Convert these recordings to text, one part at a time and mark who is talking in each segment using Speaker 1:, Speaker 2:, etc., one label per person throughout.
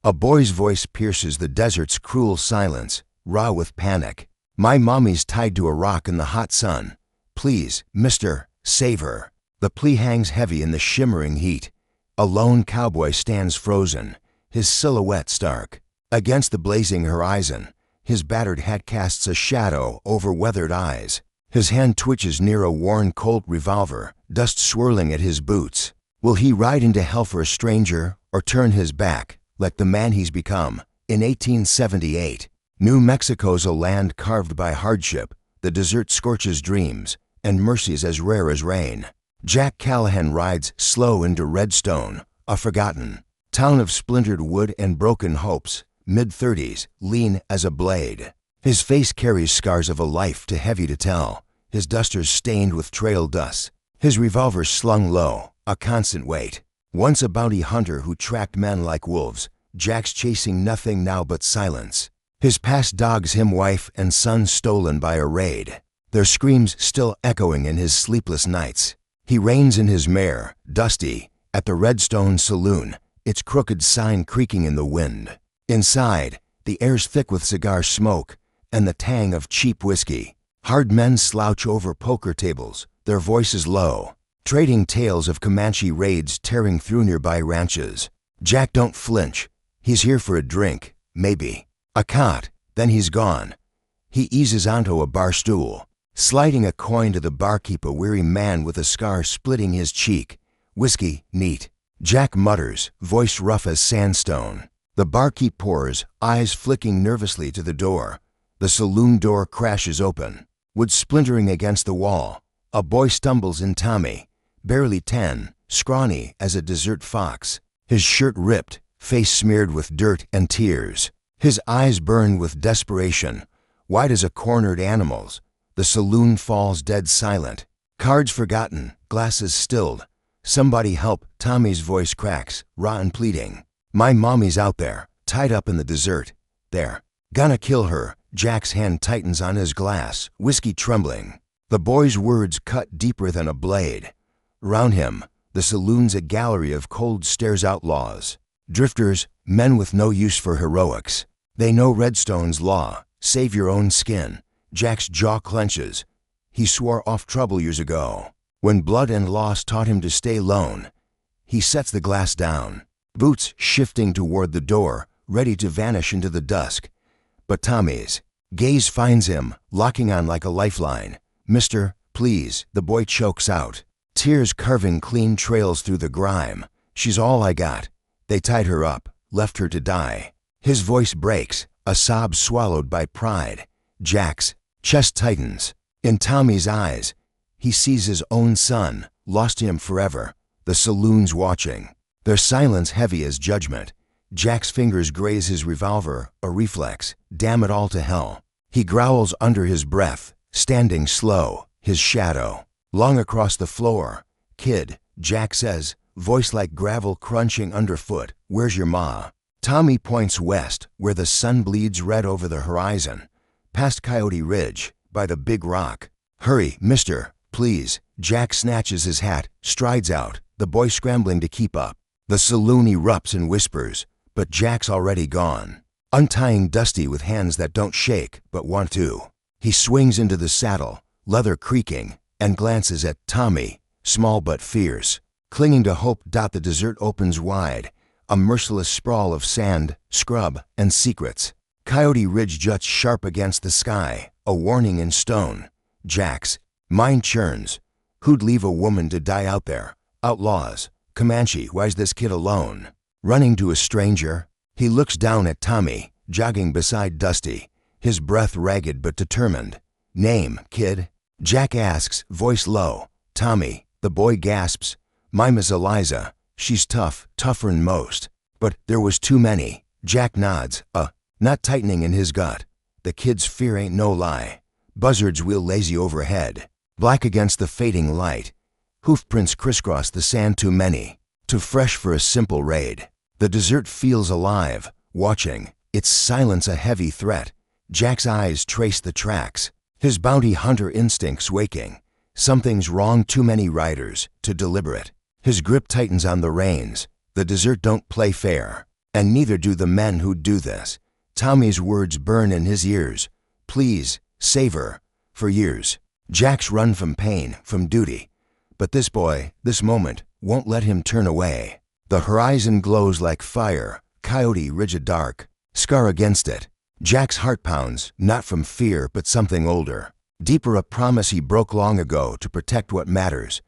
Speaker 1: A boy's voice pierces the desert's cruel silence, raw with panic. My mommy's tied to a rock in the hot sun. Please, mister, save her. The plea hangs heavy in the shimmering heat. A lone cowboy stands frozen, his silhouette stark. Against the blazing horizon, his battered hat casts a shadow over weathered eyes. His hand twitches near a worn Colt revolver, dust swirling at his boots. Will he ride into hell for a stranger, or turn his back, like the man he's become? In 1878, New Mexico's a land carved by hardship. The desert scorches dreams, and mercy's as rare as rain. Jack Callahan rides slow into Redstone, a forgotten town of splintered wood and broken hopes, mid-30s, lean as a blade. His face carries scars of a life too heavy to tell, his dusters stained with trail dust, his revolver slung low, a constant weight. Once a bounty hunter who tracked men like wolves, Jack's chasing nothing now but silence. His past dogs him, wife and son stolen by a raid, their screams still echoing in his sleepless nights. He reins in his mare, Dusty, at the Redstone Saloon, its crooked sign creaking in the wind. Inside, the air's thick with cigar smoke and the tang of cheap whiskey. Hard men slouch over poker tables, their voices low, trading tales of Comanche raids tearing through nearby ranches. Jack don't flinch. He's here for a drink, maybe a cot, then he's gone. He eases onto a bar stool, sliding a coin to the barkeep, a weary man with a scar splitting his cheek. Whiskey, neat. Jack mutters, voice rough as sandstone. The barkeep pours, eyes flicking nervously to the door. The saloon door crashes open, wood splintering against the wall. A boy stumbles in. Tommy, barely 10, scrawny as a desert fox, his shirt ripped, face smeared with dirt and tears. His eyes burn with desperation, wide as a cornered animal's. The saloon falls dead silent. Cards forgotten, glasses stilled. Somebody help, Tommy's voice cracks, raw and pleading. My mommy's out there, tied up in the desert. They're gonna kill her. Jack's hand tightens on his glass, whiskey trembling. The boy's words cut deeper than a blade. Around him, the saloon's a gallery of cold stares, outlaws, drifters, men with no use for heroics. They know Redstone's law, save your own skin. Jack's jaw clenches. He swore off trouble years ago, when blood and loss taught him to stay lone. He sets the glass down, boots shifting toward the door, ready to vanish into the dusk. But Tommy's gaze finds him, locking on like a lifeline. Mister, please, the boy chokes out, tears carving clean trails through the grime. She's all I got. They tied her up, left her to die. His voice breaks, a sob swallowed by pride. Jack's chest tightens. In Tommy's eyes, he sees his own son, lost him forever. The saloon's watching, their silence heavy as judgment. Jack's fingers graze his revolver, a reflex. Damn it all to hell. He growls under his breath, standing slow, his shadow long across the floor. Kid, Jack says, voice like gravel crunching underfoot, where's your ma? Tommy points west, where the sun bleeds red over the horizon, past Coyote Ridge, by the big rock. Hurry, mister, please. Jack snatches his hat, strides out, the boy scrambling to keep up. The saloon erupts in whispers, but Jack's already gone, untying Dusty with hands that don't shake but want to. He swings into the saddle, leather creaking, and glances at Tommy, small but fierce, clinging to hope. The desert opens wide, a merciless sprawl of sand, scrub, and secrets. Coyote Ridge juts sharp against the sky, a warning in stone. Jack's mind churns. Who'd leave a woman to die out there? Outlaws. Comanche, why's this kid alone? Running to a stranger? He looks down at Tommy, jogging beside Dusty, his breath ragged but determined. Name, kid? Jack asks, voice low. Tommy. The boy gasps. Mine is Eliza. She's tough, tougher'n most. But there was too many. Jack nods, not tightening in his gut. The kid's fear ain't no lie. Buzzards wheel lazy overhead, black against the fading light. Hoofprints crisscross the sand, too many, too fresh for a simple raid. The desert feels alive, watching, its silence a heavy threat. Jack's eyes trace the tracks, his bounty hunter instincts waking. Something's wrong, too many riders, too deliberate. His grip tightens on the reins. The desert don't play fair. And neither do the men who do this. Tommy's words burn in his ears. Please, save her. For years, Jack's run from pain, from duty. But this boy, this moment, won't let him turn away. The horizon glows like fire, Coyote rigid dark, scar against it. Jack's heart pounds, not from fear, but something older. Deeper, a promise he broke long ago to protect what matters.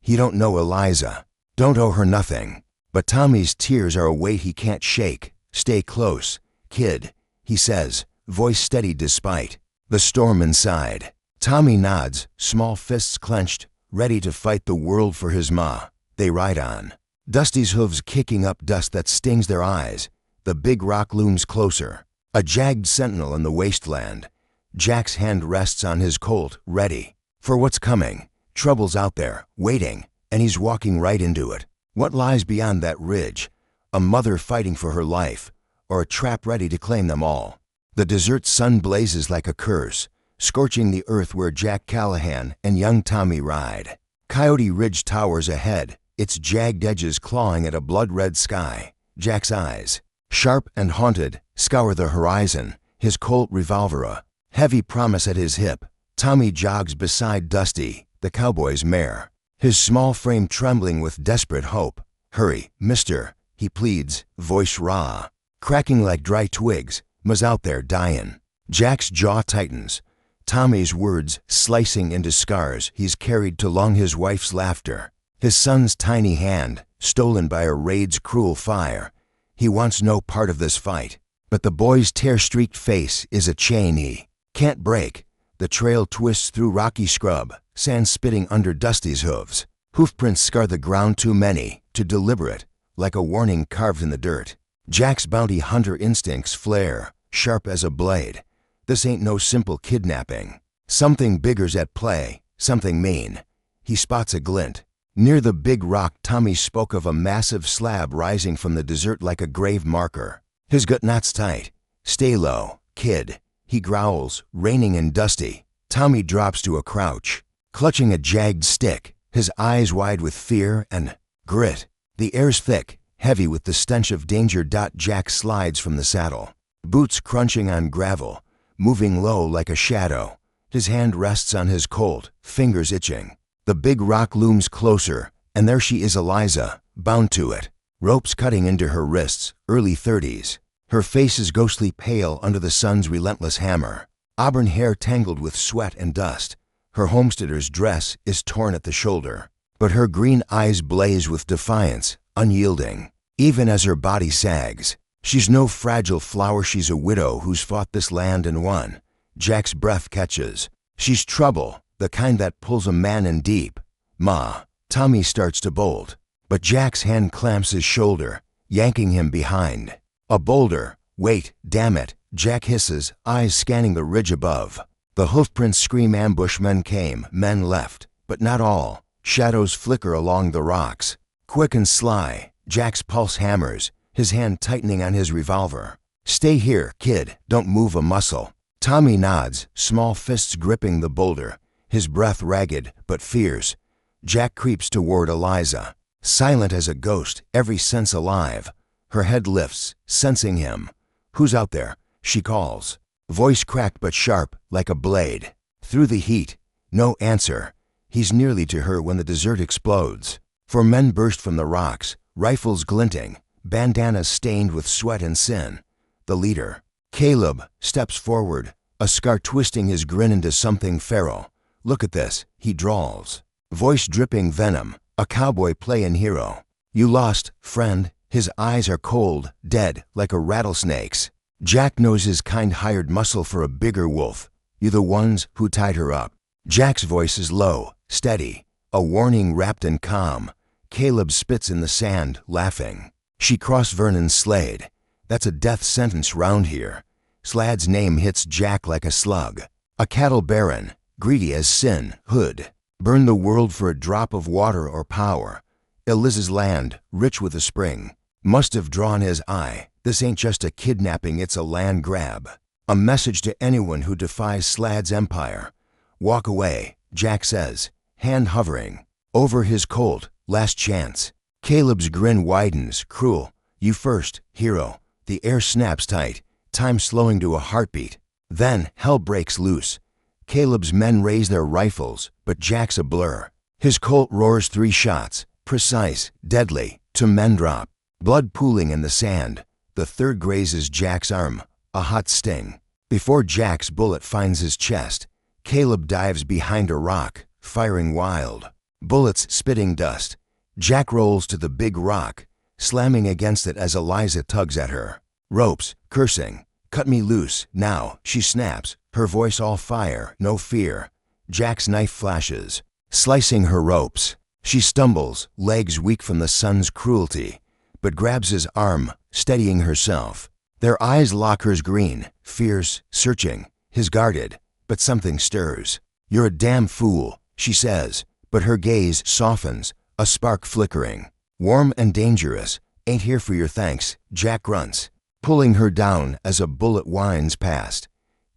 Speaker 1: He don't know Eliza, don't owe her nothing. But Tommy's tears are a weight he can't shake. Stay close, kid, he says, voice steady despite the storm inside. Tommy nods, small fists clenched, ready to fight the world for his ma. They ride on. Dusty's hooves kicking up dust that stings their eyes. The big rock looms closer, a jagged sentinel in the wasteland. Jack's hand rests on his Colt, ready for what's coming. Trouble's out there, waiting, and he's walking right into it. What lies beyond that ridge? A mother fighting for her life, or a trap ready to claim them all? The desert sun blazes like a curse, scorching the earth where Jack Callahan and young Tommy ride. Coyote Ridge towers ahead, its jagged edges clawing at a blood-red sky. Jack's eyes, sharp and haunted, scour the horizon, his Colt revolver a heavy promise at his hip. Tommy jogs beside Dusty, the cowboy's mare, his small frame trembling with desperate hope. Hurry, mister, he pleads, voice raw, cracking like dry twigs. Ma's out there dying. Jack's jaw tightens, Tommy's words slicing into scars he's carried to long his wife's laughter. His son's tiny hand, stolen by a raid's cruel fire. He wants no part of this fight. But the boy's tear-streaked face is a chain he can't break. The trail twists through rocky scrub, sand spitting under Dusty's hooves. Hoofprints scar the ground too many to deliberate, like a warning carved in the dirt. Jack's bounty hunter instincts flare, sharp as a blade. This ain't no simple kidnapping. Something bigger's at play, something mean. He spots a glint. Near the big rock, Tommy spoke of a massive slab rising from the desert like a grave marker. His gut knots tight. Stay low, kid, he growls, reining in Dusty. Tommy drops to a crouch, clutching a jagged stick, his eyes wide with fear and grit. The air's thick, heavy with the stench of danger. Jack slides from the saddle, boots crunching on gravel, moving low like a shadow. His hand rests on his Colt, fingers itching. The big rock looms closer, and there she is, Eliza, bound to it, ropes cutting into her wrists, early 30s. Her face is ghostly pale under the sun's relentless hammer, auburn hair tangled with sweat and dust. Her homesteader's dress is torn at the shoulder, but her green eyes blaze with defiance, unyielding, even as her body sags. She's no fragile flower, she's a widow who's fought this land and won. Jack's breath catches. She's trouble, the kind that pulls a man in deep. Ma. Tommy starts to bolt, but Jack's hand clamps his shoulder, yanking him behind. A boulder. Wait, damn it, Jack hisses, eyes scanning the ridge above. The hoofprints scream. Ambushmen came, men left, but not all. Shadows flicker along the rocks. Quick and sly, Jack's pulse hammers, his hand tightening on his revolver. Stay here, kid, don't move a muscle. Tommy nods, small fists gripping the boulder, his breath ragged but fierce. Jack creeps toward Eliza, silent as a ghost, every sense alive. Her head lifts, sensing him. Who's out there? She calls. Voice cracked but sharp, like a blade. Through the heat, no answer. He's nearly to her when the desert explodes. Four men burst from the rocks, rifles glinting, bandanas stained with sweat and sin. The leader, Caleb, steps forward, a scar twisting his grin into something feral. Look at this, he drawls, voice dripping venom, a cowboy playing hero. You lost, friend. His eyes are cold, dead, like a rattlesnake's. Jack knows his kind hired muscle for a bigger wolf. You the ones who tied her up. Jack's voice is low, steady, a warning wrapped in calm. Caleb spits in the sand, laughing. She crossed Vernon's Slade. That's a death sentence round here. Slad's name hits Jack like a slug. A cattle baron, greedy as sin, Hood. Burn the world for a drop of water or power. Eliz's land, rich with a spring, must have drawn his eye. This ain't just a kidnapping, it's a land grab. A message to anyone who defies Slad's empire. Walk away, Jack says, hand hovering over his Colt. Last chance. Caleb's grin widens, cruel. You first, hero. The air snaps tight, time slowing to a heartbeat. Then, hell breaks loose. Caleb's men raise their rifles, but Jack's a blur. His Colt roars 3 shots, precise, deadly, to men drop. Blood pooling in the sand. The third grazes Jack's arm, a hot sting. Before Jack's bullet finds his chest, Caleb dives behind a rock, firing wild. Bullets spitting dust. Jack rolls to the big rock, slamming against it as Eliza tugs at her. Ropes, cursing. Cut me loose, now, she snaps, her voice all fire, no fear. Jack's knife flashes, slicing her ropes. She stumbles, legs weak from the sun's cruelty, but grabs his arm, steadying herself. Their eyes lock hers green, fierce, searching, his guarded, but something stirs. You're a damn fool, she says, but her gaze softens, a spark flickering. Warm and dangerous, ain't here for your thanks, Jack grunts, pulling her down as a bullet winds past.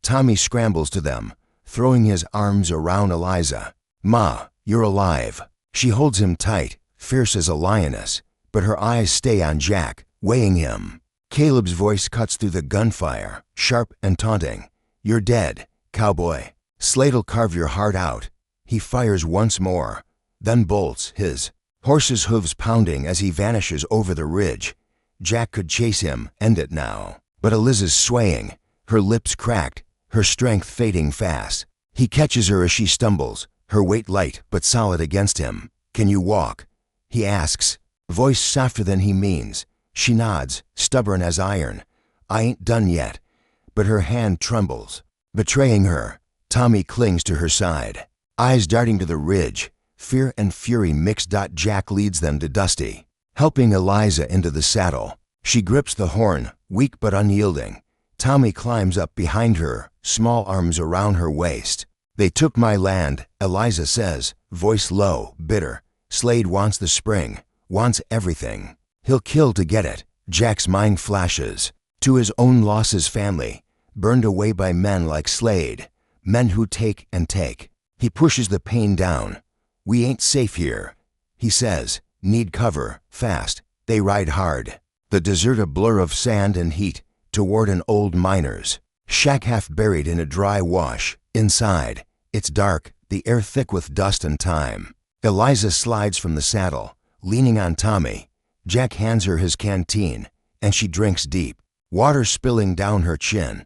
Speaker 1: Tommy scrambles to them, throwing his arms around Eliza. Ma, you're alive. She holds him tight, fierce as a lioness, but her eyes stay on Jack, weighing him. Caleb's voice cuts through the gunfire, sharp and taunting. You're dead, cowboy. Slate'll carve your heart out. He fires once more, then bolts, his horse's hooves pounding as he vanishes over the ridge. Jack could chase him, end it now. But Eliza's swaying, her lips cracked, her strength fading fast. He catches her as she stumbles, her weight light but solid against him. Can you walk? He asks, voice softer than he means. She nods, stubborn as iron. I ain't done yet. But her hand trembles. Betraying her, Tommy clings to her side. Eyes darting to the ridge, fear and fury mixed. Jack leads them to Dusty, helping Eliza into the saddle. She grips the horn, weak but unyielding. Tommy climbs up behind her, small arms around her waist. They took my land, Eliza says, voice low, bitter. Slade wants the spring, wants everything. He'll kill to get it. Jack's mind flashes to his own losses, family, burned away by men like Slade, men who take and take. He pushes the pain down. We ain't safe here, he says, need cover, fast. They ride hard. The desert a blur of sand and heat, toward an old miner's shack half buried in a dry wash. Inside, it's dark, the air thick with dust and time. Eliza slides from the saddle, leaning on Tommy. Jack hands her his canteen, and she drinks deep, water spilling down her chin.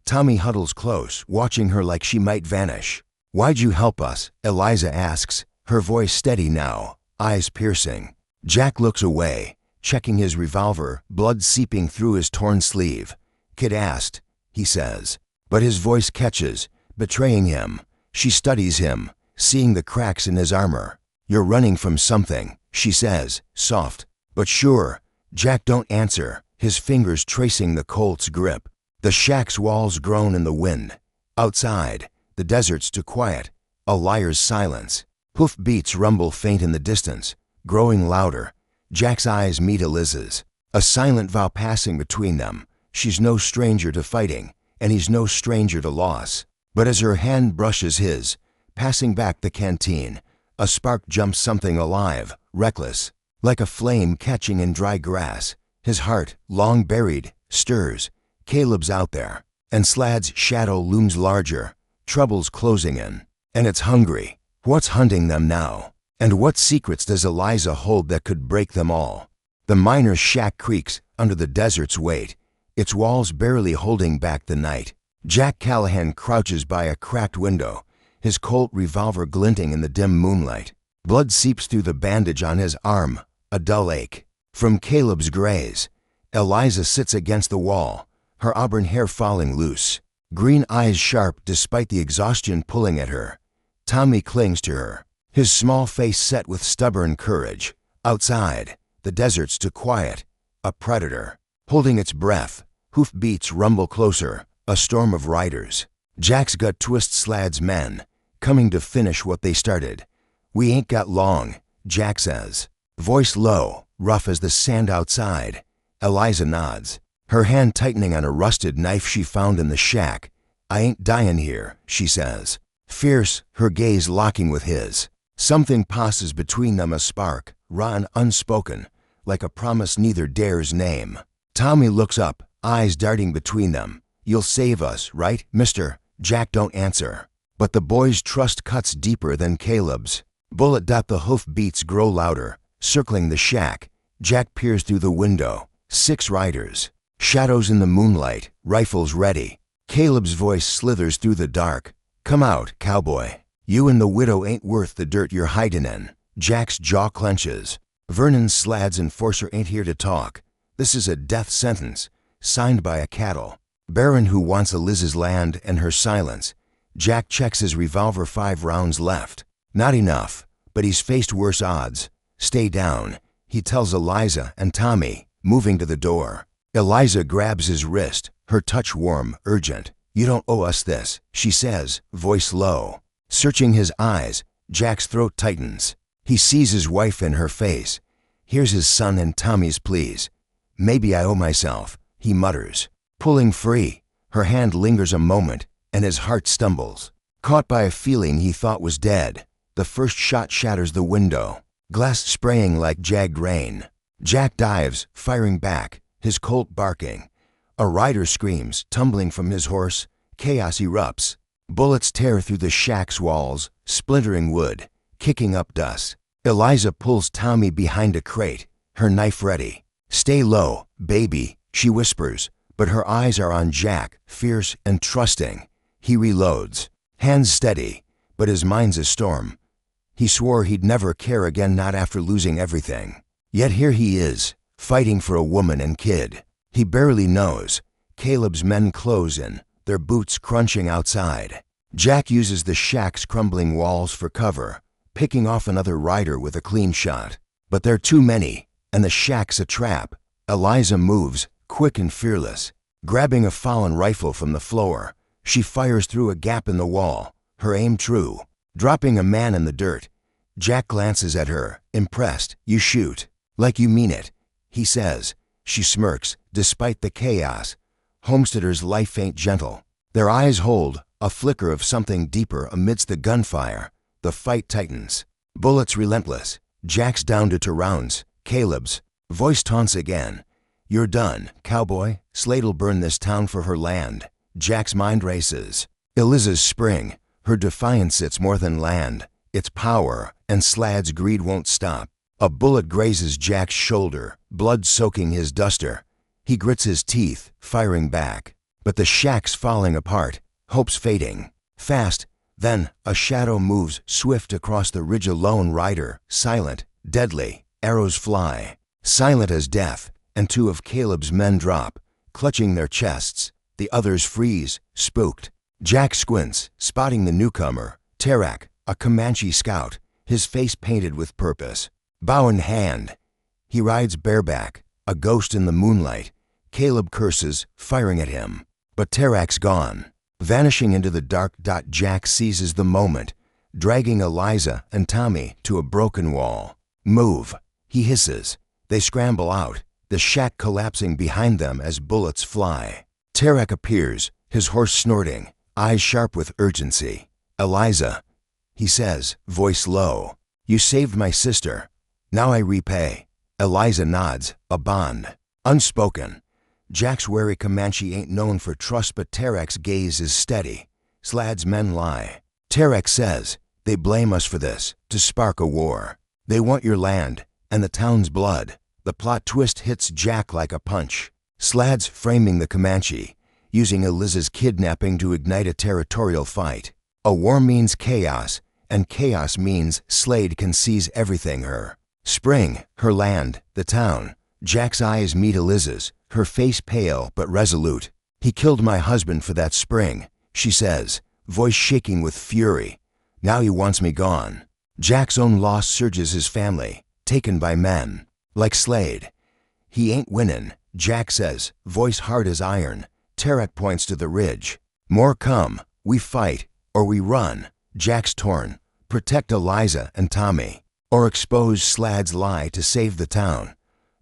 Speaker 1: Tommy huddles close, watching her like she might vanish. Why'd you help us? Eliza asks, her voice steady now, eyes piercing. Jack looks away, checking his revolver, blood seeping through his torn sleeve. Kid asked, he says, but his voice catches, betraying him. She studies him, seeing the cracks in his armor. You're running from something, she says, soft, but sure. Jack don't answer, his fingers tracing the Colt's grip. The shack's walls groan in the wind. Outside, the desert's too quiet, a liar's silence. Hoof beats rumble faint in the distance, growing louder. Jack's eyes meet Eliza's, a silent vow passing between them. She's no stranger to fighting, and he's no stranger to loss. But as her hand brushes his, passing back the canteen, a spark jumps, something alive, reckless, like a flame catching in dry grass. His heart, long buried, stirs. Caleb's out there, and Slad's shadow looms larger, trouble's closing in, and it's hungry. What's hunting them now? And what secrets does Eliza hold that could break them all? The miner's shack creaks under the desert's weight, its walls barely holding back the night. Jack Callahan crouches by a cracked window, his Colt revolver glinting in the dim moonlight. Blood seeps through the bandage on his arm, a dull ache. From Caleb's graze, Eliza sits against the wall, her auburn hair falling loose, green eyes sharp despite the exhaustion pulling at her. Tommy clings to her, his small face set with stubborn courage. Outside, the desert's too quiet, a predator, holding its breath. Hoof beats rumble closer, a storm of riders. Jack's gut twists. Slad's men, coming to finish what they started. We ain't got long, Jack says, voice low, rough as the sand outside. Eliza nods, her hand tightening on a rusted knife she found in the shack. I ain't dying here, she says, fierce, her gaze locking with his. Something passes between them, a spark, raw and unspoken, like a promise neither dares name. Tommy looks up, eyes darting between them. "You'll save us, right, mister?" Jack don't answer. But the boy's trust cuts deeper than Caleb's. Bullet. The hoof beats grow louder, circling the shack. Jack peers through the window. 6 riders. Shadows in the moonlight, rifles ready. Caleb's voice slithers through the dark. "Come out, cowboy. You and the widow ain't worth the dirt you're hiding in." Jack's jaw clenches. Vernon's Slad's enforcer ain't here to talk. This is a death sentence, signed by a cattle baron who wants Eliz's land and her silence. Jack checks his revolver. 5 rounds left. Not enough, but he's faced worse odds. "Stay down," he tells Eliza and Tommy, moving to the door. Eliza grabs his wrist, her touch warm, urgent. "You don't owe us this," she says, voice low. Searching his eyes, Jack's throat tightens. He sees his wife in her face. Here's his son and Tommy's pleas. "Maybe I owe myself," he mutters. Pulling free, her hand lingers a moment, and his heart stumbles. Caught by a feeling he thought was dead, the first shot shatters the window, glass spraying like jagged rain. Jack dives, firing back, his colt barking. A rider screams, tumbling from his horse. Chaos erupts. Bullets tear through the shack's walls, splintering wood, kicking up dust. Eliza pulls Tommy behind a crate, her knife ready. "Stay low, baby," she whispers, but her eyes are on Jack, fierce and trusting. He reloads, hands steady, but his mind's a storm. He swore he'd never care again, not after losing everything. Yet here he is, fighting for a woman and kid. He barely knows. Caleb's men close in, their boots crunching outside. Jack uses the shack's crumbling walls for cover, picking off another rider with a clean shot. But they're too many, and the shack's a trap. Eliza moves, quick and fearless. Grabbing a fallen rifle from the floor, she fires through a gap in the wall, her aim true, dropping a man in the dirt. Jack glances at her, impressed. "You shoot. Like you mean it," he says. She smirks, despite the chaos. Homesteader's life ain't gentle. Their eyes hold, a flicker of something deeper amidst the gunfire. The fight tightens. Bullets relentless. Jack's down to 2 rounds. Caleb's voice taunts again. "You're done, cowboy. Slade'll burn this town for her land." Jack's mind races. Eliza's spring. Her defiance, it's more than land. It's power, and Slad's greed won't stop. A bullet grazes Jack's shoulder, blood soaking his duster. He grits his teeth, firing back. But the shack's falling apart, hope's fading. Fast, then a shadow moves swift across the ridge. A lone rider, silent, deadly. Arrows fly, silent as death, and 2 of Caleb's men drop, clutching their chests. The others freeze, spooked. Jack squints, spotting the newcomer, Tarak, a Comanche scout, his face painted with purpose. Bow in hand, he rides bareback, a ghost in the moonlight. Caleb curses, firing at him. But Tarak's gone, vanishing into the dark. Jack seizes the moment, dragging Eliza and Tommy to a broken wall. "Move," he hisses. They scramble out, the shack collapsing behind them as bullets fly. Tarak appears, his horse snorting, eyes sharp with urgency. "Eliza," he says, voice low. "You saved my sister. Now I repay." Eliza nods, a bond. Unspoken. Jack's wary Comanche ain't known for trust, but Tarak's gaze is steady. Slad's men lie. Tarak says, "They blame us for this, to spark a war. They want your land, and the town's blood." The plot twist hits Jack like a punch. Slad's framing the Comanche, using Eliza's kidnapping to ignite a territorial fight. A war means chaos, and chaos means Slade can seize everything her. Spring, her land, the town. Jack's eyes meet Eliza's, her face pale but resolute. "He killed my husband for that spring," she says, voice shaking with fury. "Now he wants me gone." Jack's own loss surges his family, taken by men. Like Slade. "He ain't winnin'," Jack says, voice hard as iron. Tarak points to the ridge. "More come. We fight, or we run." Jack's torn. Protect Eliza and Tommy, or expose Slad's lie to save the town.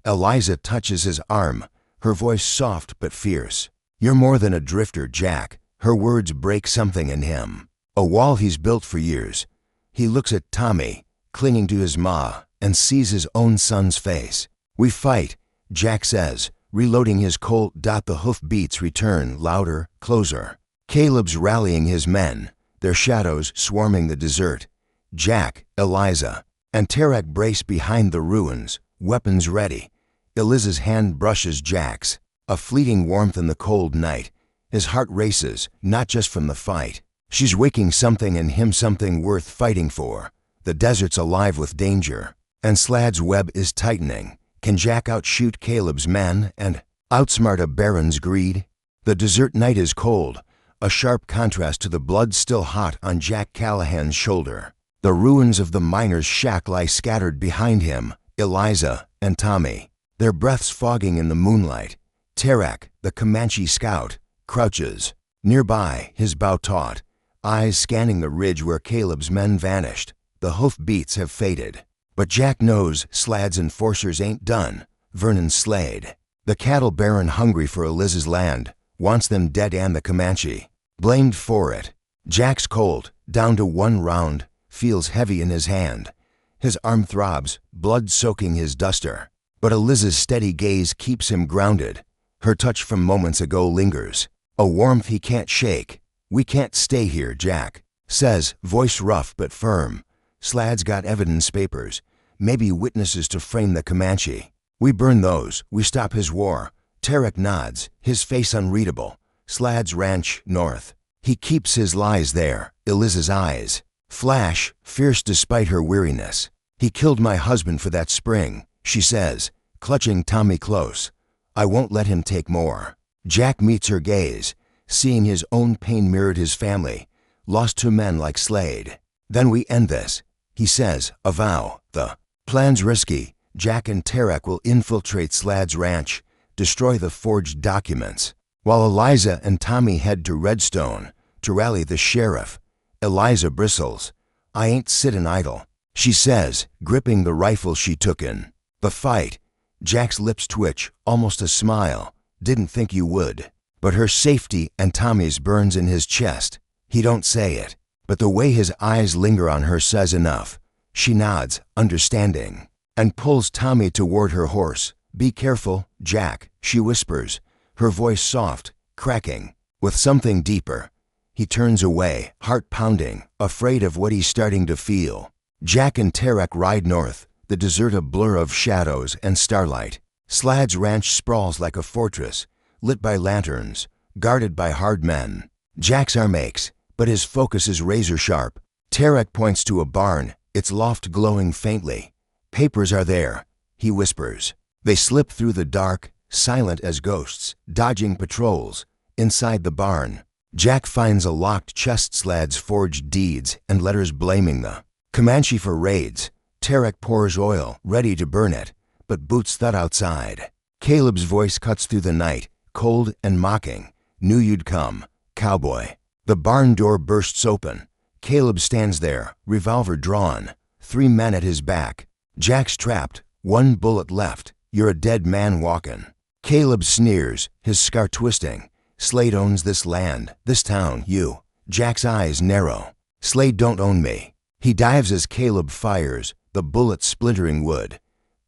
Speaker 1: Eliza touches his arm, her voice soft but fierce. "You're more than a drifter, Jack." Her words break something in him. A wall he's built for years. He looks at Tommy, clinging to his ma, and sees his own son's face. We fight, Jack says, reloading his Colt. The hoofbeats return, louder, closer. Caleb's rallying his men, their shadows swarming the desert. Jack, Eliza, and Tarek brace behind the ruins, weapons ready. Eliza's hand brushes Jack's, a fleeting warmth in the cold night. His heart races, not just from the fight. She's waking something in him, something worth fighting for. The desert's alive with danger, and Slad's web is tightening. Can Jack outshoot Caleb's men and outsmart a baron's greed? The desert night is cold, a sharp contrast to the blood still hot on Jack Callahan's shoulder. The ruins of the miner's shack lie scattered behind him, Eliza and Tommy, their breaths fogging in the moonlight. Tarek, the Comanche scout, crouches nearby, his bow taut, eyes scanning the ridge where Caleb's men vanished. The hoofbeats have faded, but Jack knows Slad's enforcers ain't done. Vernon Slade, the cattle baron hungry for Eliza's land, wants them dead, and the Comanche blamed for it. Jack's Colt, down to one round, feels heavy in his hand. His arm throbs, blood soaking his duster, but Eliza's steady gaze keeps him grounded. Her touch from moments ago lingers, a warmth he can't shake. We can't stay here, Jack says, voice rough but firm. Slad's got evidence papers, maybe witnesses to frame the Comanche. We burn those, we stop his war. Tarek nods, his face unreadable. Slad's ranch, north. He keeps his lies there. Eliza's eyes flash, fierce despite her weariness. He killed my husband for that spring, she says, clutching Tommy close. I won't let him take more. Jack meets her gaze, seeing his own pain mirrored his family, lost to men like Slade. Then we end this, he says, a vow. The plan's risky. Jack and Tarek will infiltrate Slad's ranch, destroy the forged documents, while Eliza and Tommy head to Redstone to rally the sheriff. Eliza bristles. I ain't sittin' idle, she says, gripping the rifle she took in the fight. Jack's lips twitch, almost a smile. Didn't think you would. But her safety and Tommy's burns in his chest. He don't say it, but the way his eyes linger on her says enough. She nods, understanding, and pulls Tommy toward her horse. Be careful, Jack, she whispers, her voice soft, cracking, with something deeper. He turns away, heart pounding, afraid of what he's starting to feel. Jack and Tarek ride north, the desert a blur of shadows and starlight. Slad's ranch sprawls like a fortress, lit by lanterns, guarded by hard men. Jack's arm aches, but his focus is razor sharp. Tarek points to a barn, its loft glowing faintly. Papers are there, he whispers. They slip through the dark, silent as ghosts, dodging patrols. Inside the barn, Jack finds a locked chest, Slad's forged deeds and letters blaming the Comanche for raids. Tarek pours oil, ready to burn it, but boots thud outside. Caleb's voice cuts through the night, cold and mocking. Knew you'd come, cowboy. The barn door bursts open. Caleb stands there, revolver drawn, 3 men at his back. Jack's trapped, 1 bullet left. You're a dead man walkin'. Caleb sneers, his scar twisting. Slade owns this land, this town, you. Jack's eyes narrow. Slade don't own me. He dives as Caleb fires, the bullet splintering wood.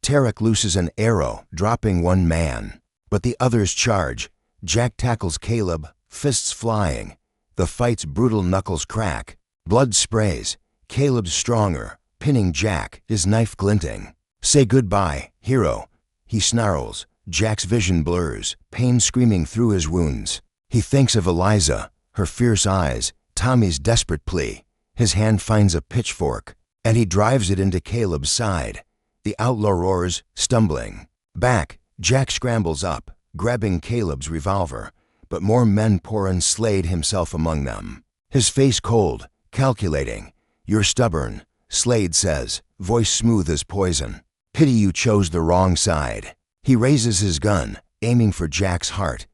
Speaker 1: Tarek looses an arrow, dropping 1 man. But the others charge. Jack tackles Caleb, fists flying. The fight's brutal knuckles crack. Blood sprays. Caleb's stronger, pinning Jack, his knife glinting. Say goodbye, hero, he snarls. Jack's vision blurs, pain screaming through his wounds. He thinks of Eliza, her fierce eyes, Tommy's desperate plea. His hand finds a pitchfork, and he drives it into Caleb's side. The outlaw roars, stumbling. Back, Jack scrambles up, grabbing Caleb's revolver, but more men pour in, Slade himself among them. His face cold, calculating. You're stubborn, Slade says, voice smooth as poison. Pity you chose the wrong side. He raises his gun, aiming for Jack's heart.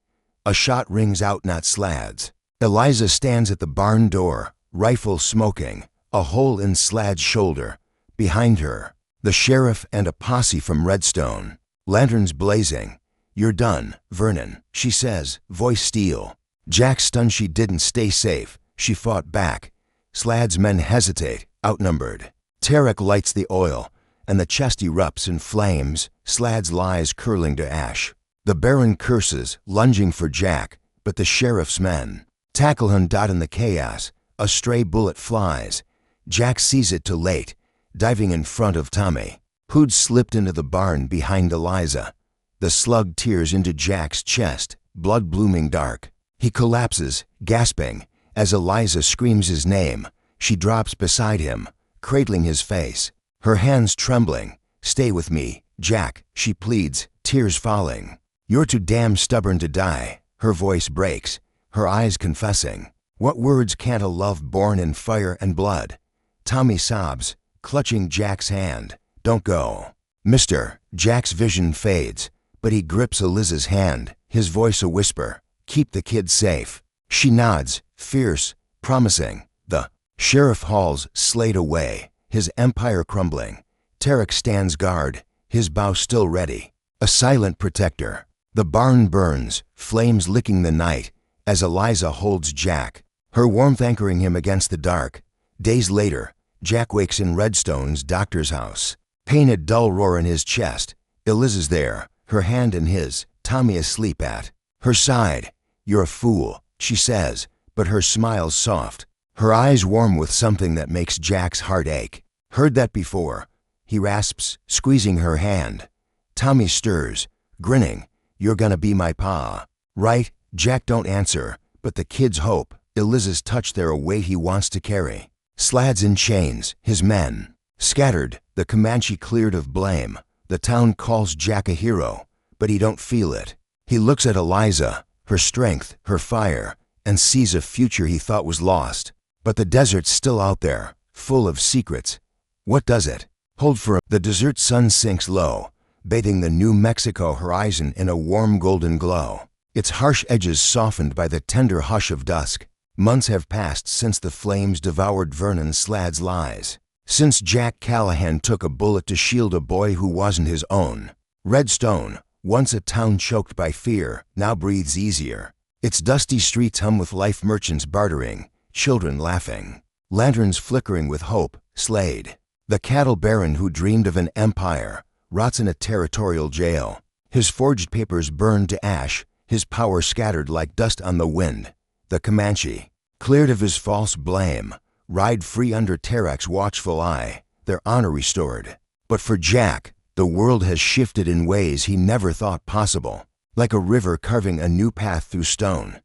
Speaker 1: A shot rings out, not Slad's. Eliza stands at the barn door, rifle smoking, a hole in Slad's shoulder. Behind her, the sheriff and a posse from Redstone, lanterns blazing. You're done, Vernon, she says, voice steel. Jack's stunned. She didn't stay safe. She fought back. Slad's men hesitate, outnumbered. Tarek lights the oil, and the chest erupts in flames, Slad's lies curling to ash. The Baron curses, lunging for Jack, but the sheriff's men tackle him. In the chaos, a stray bullet flies. Jack sees it too late, diving in front of Tommy, who'd slipped into the barn behind Eliza. The slug tears into Jack's chest, blood blooming dark. He collapses, gasping. As Eliza screams his name, she drops beside him, cradling his face, her hands trembling. "Stay with me, Jack," she pleads, tears falling. "You're too damn stubborn to die." Her voice breaks, her eyes confessing. What words can't a love born in fire and blood? Tommy sobs, clutching Jack's hand. "Don't go, mister." Jack's vision fades, but he grips Eliza's hand, his voice a whisper. "Keep the kid safe." She nods, fierce, promising. The sheriff hauls Slade away, his empire crumbling. Tarek stands guard, his bow still ready, a silent protector. The barn burns, flames licking the night, as Eliza holds Jack, her warmth anchoring him against the dark. Days later, Jack wakes in Redstone's doctor's house, pain a dull roar in his chest. Eliza's there, her hand in his, Tommy asleep at her side. "You're a fool," she says, but her smile's soft, her eyes warm with something that makes Jack's heart ache. "Heard that before," he rasps, squeezing her hand. Tommy stirs, grinning. "You're gonna be my pa, right?" Jack don't answer, but the kids hope. Eliza's touch there a weight he wants to carry. Slad's in chains, his men scattered, the Comanche cleared of blame. The town calls Jack a hero, but he don't feel it. He looks at Eliza, her strength, her fire, and sees a future he thought was lost. But the desert's still out there, full of secrets. What does it hold for him? The desert sun sinks low, bathing the New Mexico horizon in a warm golden glow, its harsh edges softened by the tender hush of dusk. Months have passed since the flames devoured Vernon Slad's lies, since Jack Callahan took a bullet to shield a boy who wasn't his own. Redstone, once a town choked by fear, now breathes easier. Its dusty streets hum with life, merchants bartering, children laughing, lanterns flickering with hope. Slade, the cattle baron who dreamed of an empire, rots in a territorial jail, his forged papers burned to ash, his power scattered like dust on the wind. The Comanche, cleared of his false blame, ride free under Tarek's watchful eye, their honor restored. But for Jack, the world has shifted in ways he never thought possible. Like a river carving a new path through stone,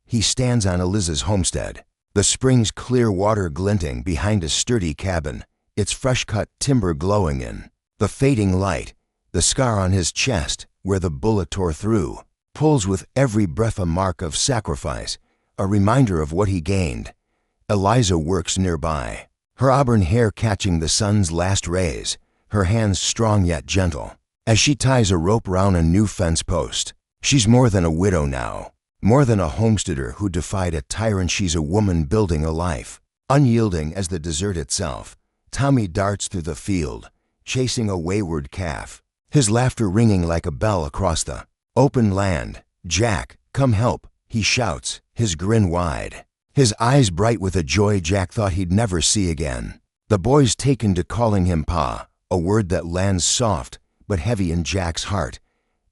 Speaker 1: he stands on Eliza's homestead, the spring's clear water glinting behind a sturdy cabin, its fresh-cut timber glowing in the fading light. The scar on his chest, where the bullet tore through, pulls with every breath a mark of sacrifice, a reminder of what he gained. Eliza works nearby, her auburn hair catching the sun's last rays, her hands strong yet gentle, as she ties a rope round a new fence post. She's more than a widow now, more than a homesteader who defied a tyrant. She's a woman building a life, unyielding as the desert itself. Tommy darts through the field, chasing a wayward calf, his laughter ringing like a bell across the open land. "Jack, come help," he shouts, his grin wide, his eyes bright with a joy Jack thought he'd never see again. The boy's taken to calling him Pa, a word that lands soft but heavy in Jack's heart.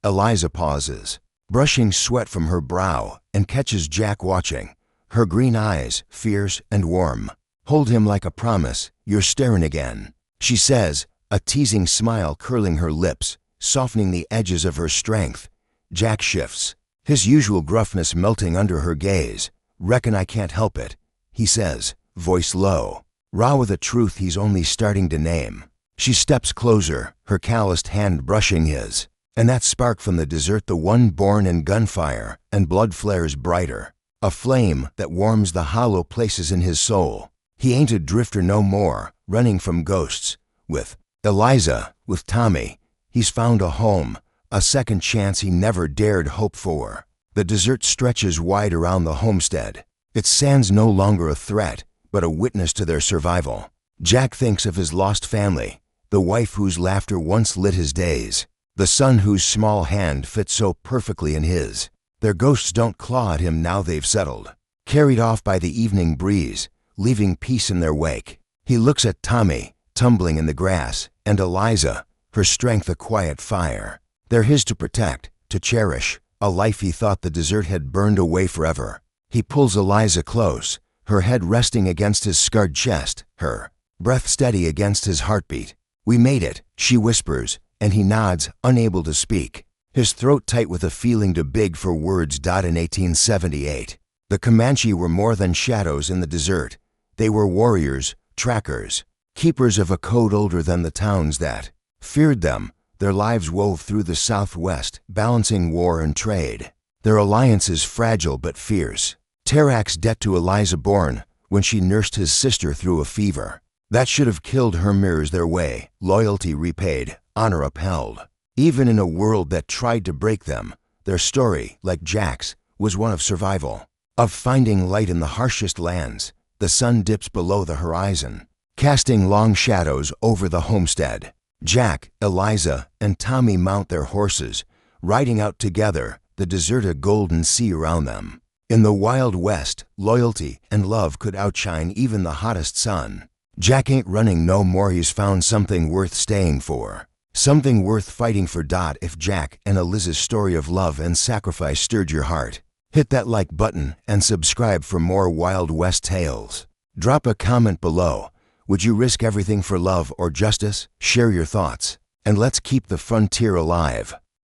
Speaker 1: Eliza pauses, brushing sweat from her brow, and catches Jack watching. Her green eyes, fierce and warm, hold him like a promise. "You're staring again," she says, a teasing smile curling her lips, softening the edges of her strength. Jack shifts, his usual gruffness melting under her gaze. "Reckon I can't help it," he says, voice low, raw with a truth he's only starting to name. She steps closer, her calloused hand brushing his, and that spark from the desert, the one born in gunfire and blood, flares brighter, a flame that warms the hollow places in his soul. He ain't a drifter no more, running from ghosts. With Eliza, with Tommy, he's found a home, a second chance he never dared hope for. The desert stretches wide around the homestead, its sands no longer a threat, but a witness to their survival. Jack thinks of his lost family, the wife whose laughter once lit his days, the son whose small hand fit so perfectly in his. Their ghosts don't claw at him now they've settled, carried off by the evening breeze, leaving peace in their wake. He looks at Tommy, tumbling in the grass, and Eliza, her strength a quiet fire. They're his to protect, to cherish, a life he thought the desert had burned away forever. He pulls Eliza close, her head resting against his scarred chest, her breath steady against his heartbeat. "We made it," she whispers, and he nods, unable to speak, his throat tight with a feeling too big for words. In 1878, the Comanche were more than shadows in the desert. They were warriors, trackers, keepers of a code older than the towns that feared them. Their lives wove through the Southwest, balancing war and trade. Their alliances fragile but fierce. Tarak's debt to Eliza born when she nursed his sister through a fever that should have killed her mirrors their way. Loyalty repaid, honor upheld. Even in a world that tried to break them, their story, like Jack's, was one of survival, of finding light in the harshest lands. The sun dips below the horizon, casting long shadows over the homestead. Jack, Eliza, and Tommy mount their horses, riding out together, the desert a golden sea around them. In the Wild West, loyalty and love could outshine even the hottest sun. Jack ain't running no more, he's found something worth staying for. Something worth fighting for. If Jack and Eliza's story of love and sacrifice stirred your heart, hit that like button and subscribe for more Wild West tales. Drop a comment below. Would you risk everything for love or justice? Share your thoughts, and let's keep the frontier alive.